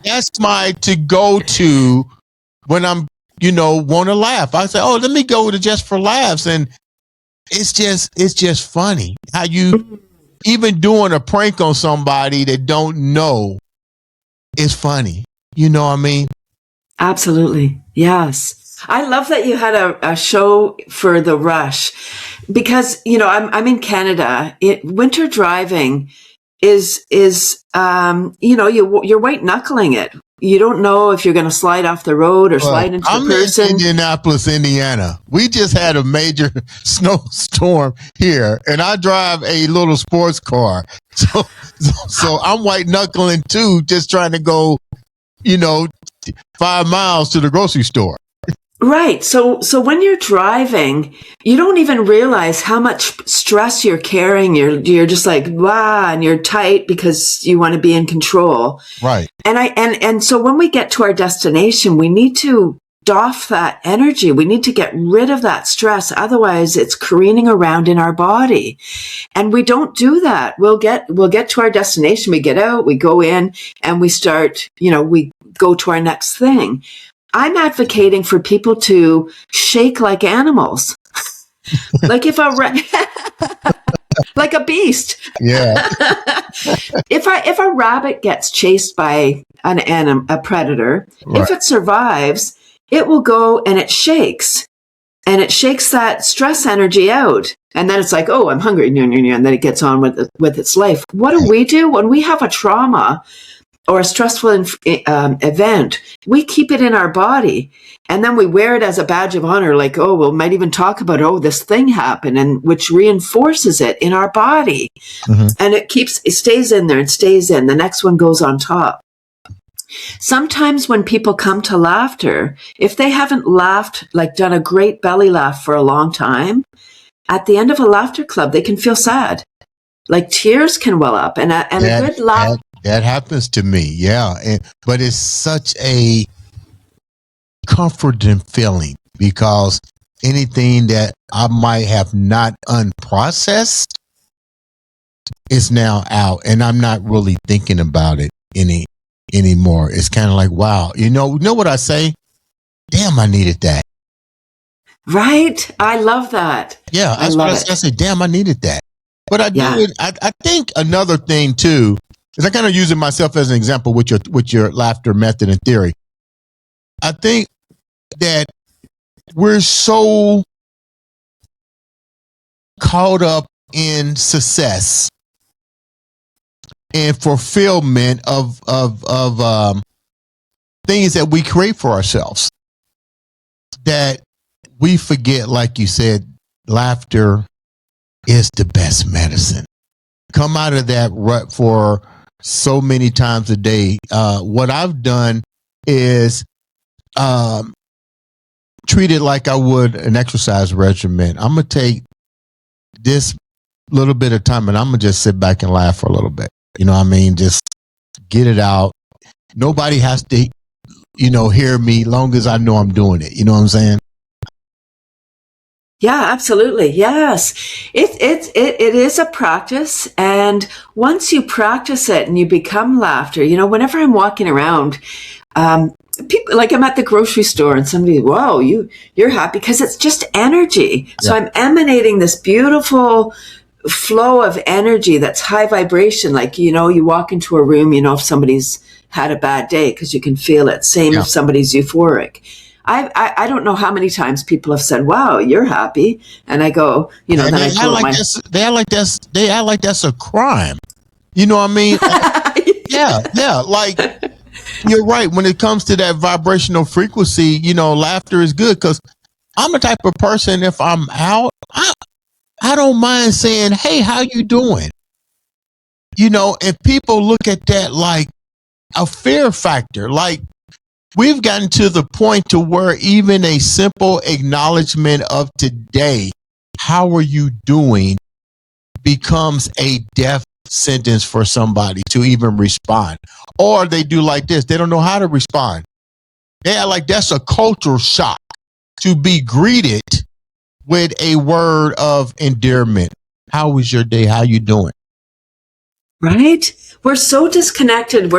That's my to go to when I'm, want to laugh. I say, oh, let me go to just for laughs. And it's just funny how you even doing a prank on somebody that don't know is funny. You know what I mean? Absolutely. Yes. I love that you had a show for the rush because, I'm in Canada. Winter driving is you're white knuckling it. You don't know if you're going to slide off the road or slide into the person. I'm in Indianapolis, Indiana. We just had a major snowstorm here, and I drive a little sports car. So I'm white knuckling too, just trying to go, 5 miles to the grocery store. Right. So when you're driving, you don't even realize how much stress you're carrying. You're just like, wow, and you're tight because you want to be in control. Right. And so when we get to our destination, we need to doff that energy. We need to get rid of that stress. Otherwise it's careening around in our body. And we don't do that. We'll get to our destination. We get out, we go in and we start, we go to our next thing. I'm advocating for people to shake like animals, like like a beast. Yeah. If a rabbit gets chased by a predator, right. If it survives, it will go and it shakes that stress energy out. And then it's like, oh, I'm hungry. And then it gets on with its life. What do we do when we have a trauma or a stressful event? We keep it in our body and then we wear it as a badge of honor. Like, oh, we might even talk about, oh, this thing happened, and which reinforces it in our body. Mm-hmm. And it stays in there and stays in. The next one goes on top. Sometimes when people come to laughter, if they haven't laughed, like done a great belly laugh for a long time, at the end of a laughter club, they can feel sad. Like tears can well up and a good laugh. That happens to me, yeah. But it's such a comforting feeling because anything that I might have not unprocessed is now out, and I'm not really thinking about it anymore. It's kind of like, wow, you know what I say? Damn, I needed that. Right? I love that. Yeah, that's what I say. Damn, I needed that. But I do it. I think another thing too. I kind of using myself as an example with your laughter method and theory. I think that we're so caught up in success and fulfillment of things that we create for ourselves that we forget, like you said, laughter is the best medicine. Come out of that rut for so many times a day. What I've done is treat it like I would an exercise regimen. I'm going to take this little bit of time and I'm going to just sit back and laugh for a little bit. You know what I mean? Just get it out. Nobody has to, hear me long as I know I'm doing it. You know what I'm saying? Yeah, absolutely. Yes. It is a practice. And once you practice it and you become laughter, whenever I'm walking around, people, like I'm at the grocery store and somebody, whoa, you're happy because it's just energy. Yeah. So I'm emanating this beautiful flow of energy that's high vibration. Like, you walk into a room, if somebody's had a bad day because you can feel it. Same if somebody's euphoric. I don't know how many times people have said, wow, you're happy. And I go, then I they act like that's a crime. You know what I mean? Yeah. Like, you're right. When it comes to that vibrational frequency, laughter is good because I'm the type of person, if I'm out, I don't mind saying, hey, how you doing? And people look at that like a fear factor. Like, we've gotten to the point to where even a simple acknowledgement of today, how are you doing, becomes a death sentence for somebody to even respond. Or they do like this. They don't know how to respond. They are like, that's a cultural shock to be greeted with a word of endearment. How was your day? How you doing? Right? We're so disconnected.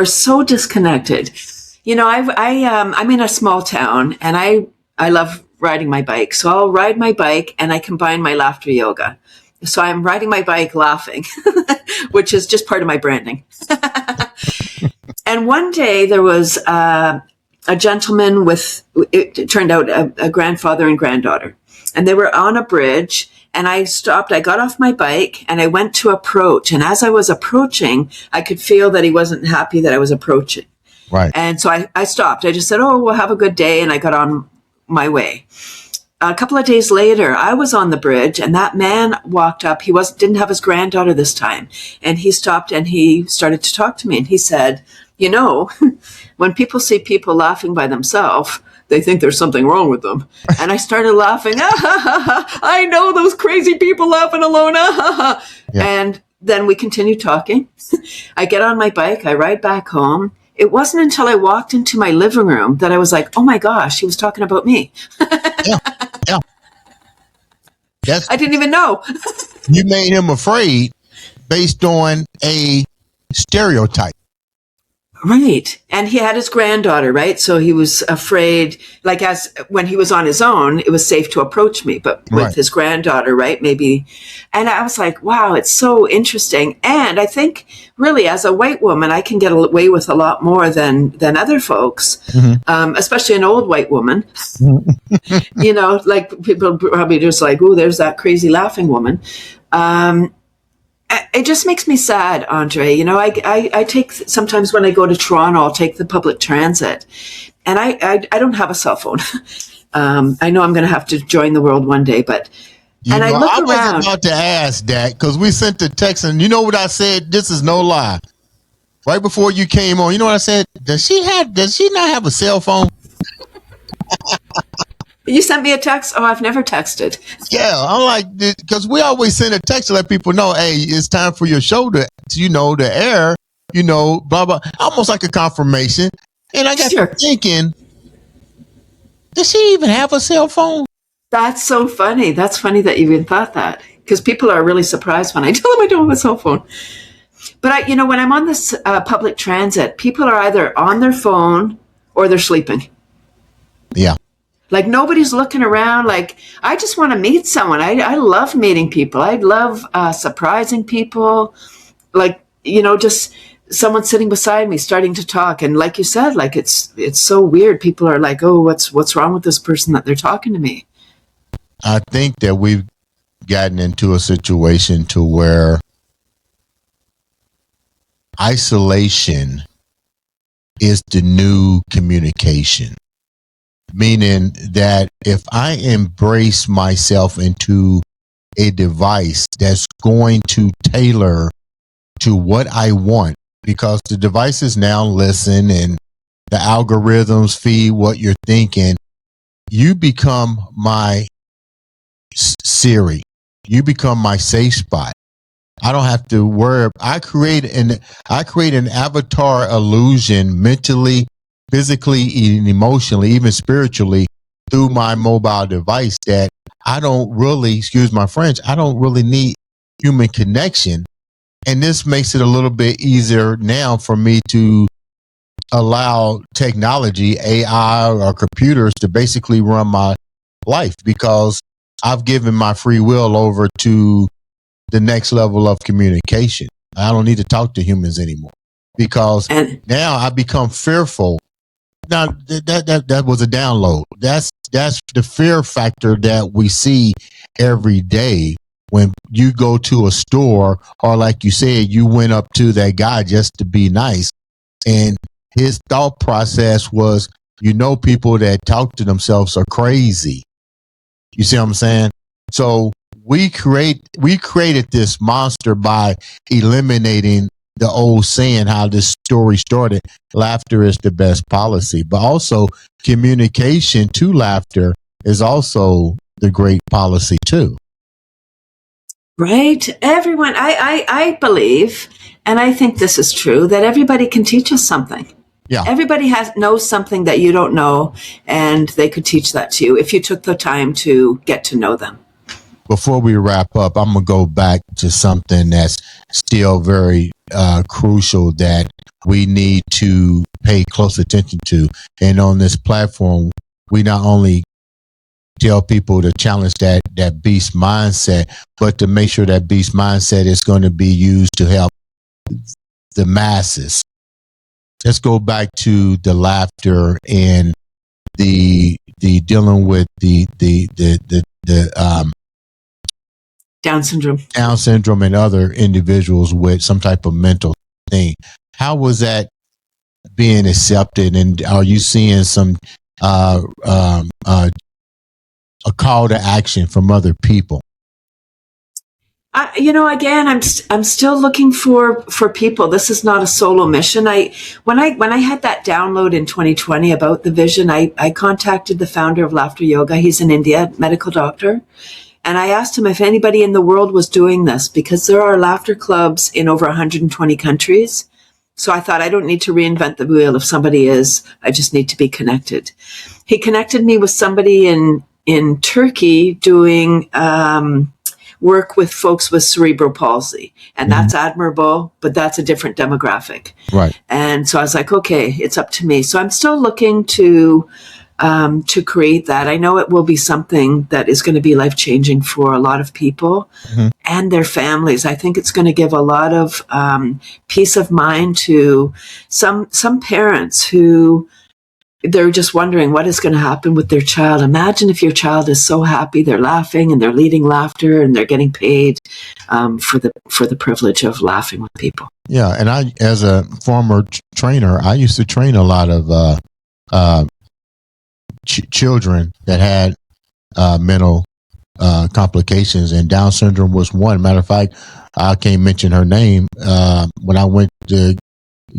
I'm in a small town, and I love riding my bike. So I'll ride my bike, and I combine my laughter yoga. So I'm riding my bike laughing, which is just part of my branding. And one day there was a gentleman with, it turned out, a grandfather and granddaughter. And they were on a bridge, and I stopped. I got off my bike, and I went to approach. And as I was approaching, I could feel that he wasn't happy that I was approaching. Right. And so I stopped. I just said, "Oh, well, have a good day." And I got on my way. A couple of days later, I was on the bridge, and that man walked up. He didn't have his granddaughter this time. And he stopped, and he started to talk to me. And he said, when people see people laughing by themselves, they think there's something wrong with them. And I started laughing. I know those crazy people laughing alone. Yeah. And then we continued talking. I get on my bike. I ride back home. It wasn't until I walked into my living room that I was like, oh my gosh, he was talking about me. Yeah. Yes. I didn't even know. You made him afraid based on a stereotype. Right. And he had his granddaughter, right? So he was afraid, like when he was on his own, it was safe to approach me, but with his granddaughter, right? Maybe. And I was like, wow, it's so interesting. And I think really as a white woman, I can get away with a lot more than other folks, especially an old white woman. Like people probably just like, oh, there's that crazy laughing woman. It just makes me sad, Andre. I take, sometimes when I go to Toronto, I'll take the public transit, and I don't have a cell phone. I know I'm going to have to join the world one day, but I look around. I was about to ask that because we sent the text, and you know what I said? This is no lie. Right before you came on, you know what I said? Does she not have a cell phone? You sent me a text? Oh, I've never texted. Yeah, I'm like, because we always send a text to let people know, hey, it's time for your show to air, blah, blah, almost like a confirmation. And I got thinking, does she even have a cell phone? That's so funny. That's funny that you even thought that, because people are really surprised when I tell them I don't have a cell phone. But when I'm on this public transit, people are either on their phone or they're sleeping. Yeah. Like nobody's looking around. Like I just want to meet someone. I love meeting people. I love surprising people. Like, just someone sitting beside me starting to talk. And like you said, like it's so weird. People are like, oh, what's wrong with this person that they're talking to me? I think that we've gotten into a situation to where isolation is the new communication. Meaning that if I embrace myself into a device that's going to tailor to what I want, because the devices now listen and the algorithms feed what you're thinking, you become my Siri. You become my safe spot. I don't have to worry. I create an avatar illusion mentally, physically and emotionally, even spiritually, through my mobile device that I don't really, excuse my French, I don't really need human connection. And this makes it a little bit easier now for me to allow technology, AI or computers to basically run my life because I've given my free will over to the next level of communication. I don't need to talk to humans anymore because now I become fearful. Now that was a download. That's the fear factor that we see every day when you go to a store, or like you said, you went up to that guy just to be nice, and his thought process was, people that talk to themselves are crazy. You see what I'm saying? So we created this monster by eliminating the old saying, how this story started, laughter is the best policy, but also communication to laughter is also the great policy too. Right. Everyone, I believe, and I think this is true, that everybody can teach us something. Yeah. Everybody knows something that you don't know, and they could teach that to you if you took the time to get to know them. Before we wrap up, I'm going to go back to something that's still very crucial that we need to pay close attention to. And on this platform, we not only tell people to challenge that beast mindset, but to make sure that beast mindset is going to be used to help the masses. Let's go back to the laughter and the dealing with the Down syndrome and other individuals with some type of mental thing. How was that being accepted, and are you seeing some a call to action from other people? Again, I'm still looking for people. This is not a solo mission. When I had that download in 2020 about the vision, I contacted the founder of Laughter Yoga. He's in India, medical doctor. And I asked him if anybody in the world was doing this, because there are laughter clubs in over 120 countries. So I thought, I don't need to reinvent the wheel. If somebody is, I just need to be connected. He connected me with somebody in Turkey doing work with folks with cerebral palsy. And that's admirable, but that's a different demographic. Right. And so I was like, okay, it's up to me. So I'm still looking to create that. I know it will be something that is going to be life-changing for a lot of people and their families. I think it's going to give a lot of peace of mind to some parents who they're just wondering what is going to happen with their child. Imagine if your child is so happy, they're laughing and they're leading laughter and they're getting paid for the privilege of laughing with people. Yeah, and I, as a former trainer, I used to train a lot of children that had mental complications, and Down syndrome was one. Matter of fact, I can't mention her name. When I went to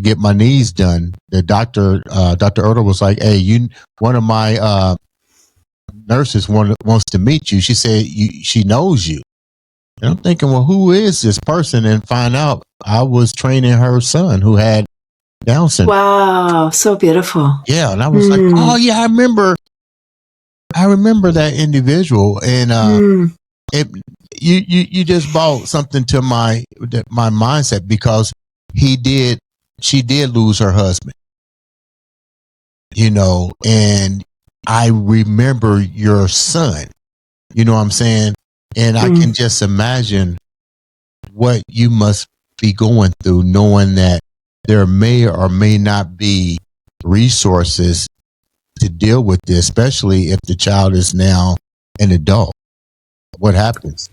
get my knees done, the Dr. Erdo was like, "Hey, one of my nurses wants to meet you." She said she knows you, and I'm thinking, well, who is this person? And find out I was training her son who had Down syndrome. Wow, so beautiful. Yeah, and I was like, oh yeah, I remember that individual, and you just brought something to my mindset, because she did lose her husband, and I remember your son, you know what I'm saying? And I can just imagine what you must be going through, knowing that there may or may not be resources to deal with this, especially if the child is now an adult. What happens?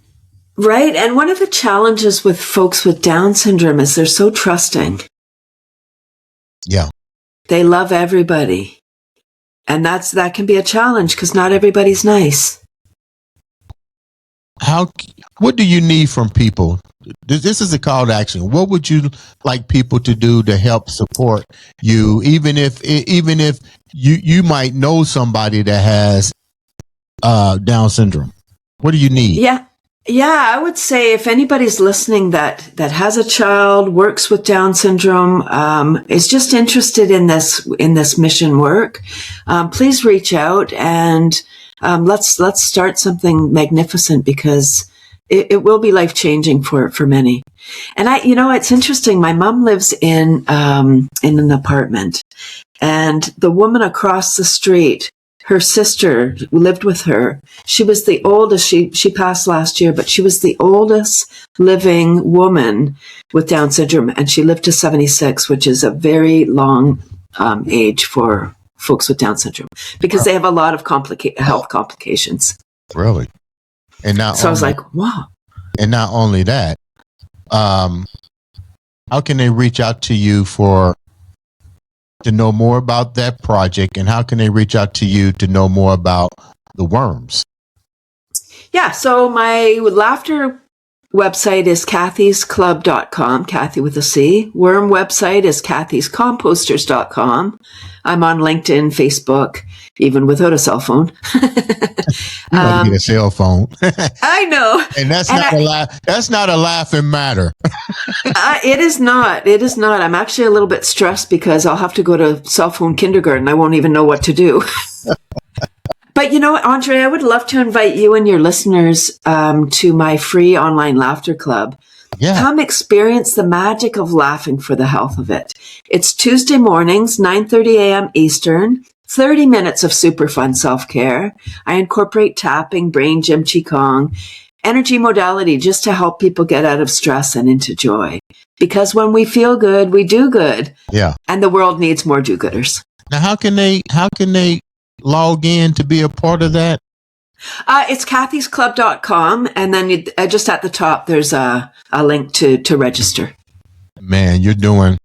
Right. And one of the challenges with folks with Down syndrome is they're so trusting. Yeah. They love everybody. And that can be a challenge because not everybody's nice. What do you need from people? This is a call to action. What would you like people to do to help support you, even if you might know somebody that has Down syndrome? What do you need? Yeah, I would say if anybody's listening that has a child, works with Down syndrome, is just interested in this mission work, please reach out and let's start something magnificent, because it will be life-changing for many. And it's interesting. My mom lives in an apartment, and the woman across the street, her sister lived with her. She was the oldest. She passed last year, but she was the oldest living woman with Down syndrome, and she lived to 76, which is a very long age for folks with Down syndrome, because they have a lot of health complications. Really? And I was like, wow. And not only that, how can they reach out to you to know more about that project, and how can they reach out to you to know more about the worms? Yeah, so my laughter website is cathysclub.com, Cathy with a C. Worm website is cathy'scomposters.com. I'm on LinkedIn, Facebook, even without a cell phone. You want to get a cell phone. I know. And that's not a laughing matter. It is not. It is not. I'm actually a little bit stressed because I'll have to go to cell phone kindergarten. I won't even know what to do. But Andre, I would love to invite you and your listeners to my free online laughter club. Yeah. Come experience the magic of laughing for the health of it. It's Tuesday mornings, 9:30 a.m. Eastern, 30 minutes of super fun self-care. I incorporate tapping, brain gym, qigong, energy modality just to help people get out of stress and into joy. Because when we feel good, we do good. Yeah. And the world needs more do-gooders. Now, how can they log in to be a part of that? It's cathysclub.com, and then just at the top, there's a link to register. Man, you're doing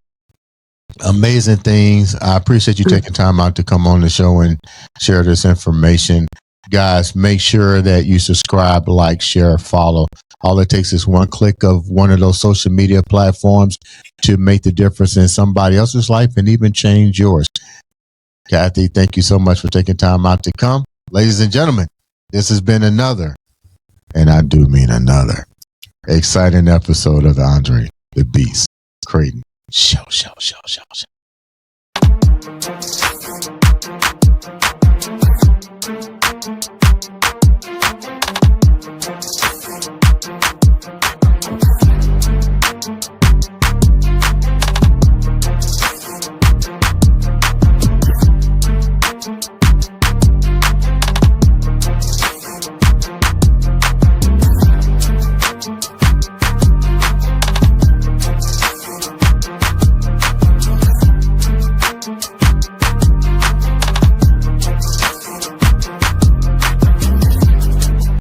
amazing things. I appreciate you taking time out to come on the show and share this information. Guys, make sure that you subscribe, like, share, follow. All it takes is one click of one of those social media platforms to make the difference in somebody else's life and even change yours. Cathy, thank you so much for taking time out to come. Ladies and gentlemen, this has been another, and I do mean another, exciting episode of the Andre The Beast Crayton Show.